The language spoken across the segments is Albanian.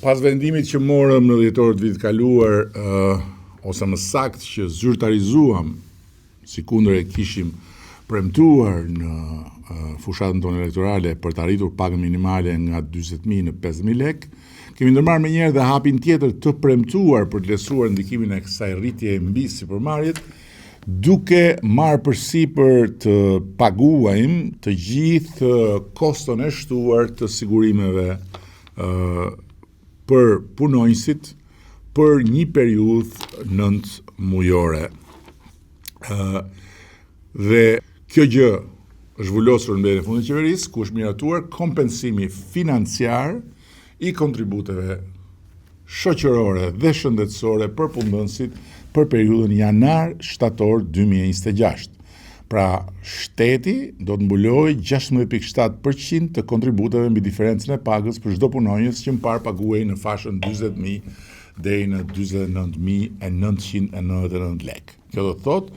Pas vendimit që morëm në dhjetor të vitit kaluar, ose më saktë që zyrtarizuam, si kundër e kishim premtuar në fushatën tonë elektorale për të arritur pagën minimale nga 40.000 në 5.000 lekë, kemi ndërmarrë me njerë dhe hapin tjetër të premtuar për të lehtësuar ndikimin e kësaj rritje mbi sipërmarrjet, duke marrë përsipër të paguajmë të gjithë koston e shtuar të sigurimeve për punonjësit për një periudhë 9 mujore. Dhe kjo gjë është zhvullosur në mbledhjen e fundit të qeverisë, ku është miratuar kompensimi financiar i kontributeve shoqërore dhe shëndetësore për punëdhënësit për periudhën janar-shtator 2026. Pra, shteti do të mbulojë 16.7% të kontributeve mbi diferencën e pagës për çdo punonjës që më parë paguhej në fashën 40.000 deri në 49.999 lekë. Kjo do të thotë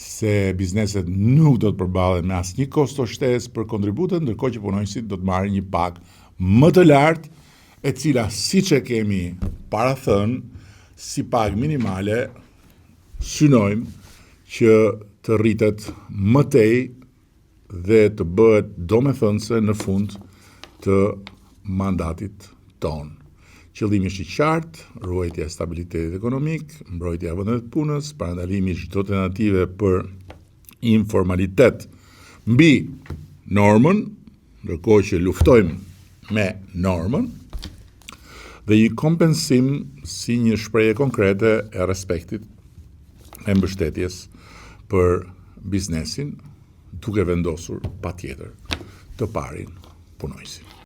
se bizneset nuk do të përballen me asnjë kosto shtesë për kontributet, ndërkohë që punonjësit do të marrin një pagë më të lartë, e cila siç e kemi parathënë si pagë minimale, synojmë që të rritet më tej dhe të bëhet domethënëse në fund të mandatit tonë. Qëllimi është i qartë, ruajtja e stabilitetit ekonomik, mbrojtja e vendeve të punës, parandalimi i çdo tentative për informalitet mbi normën, ndërkohë që luftojmë me normën, dhe një kompensim si një shprehje konkrete e respektit e mbështetjes për biznesin, duke vendosur patjetër të parin punonjësin.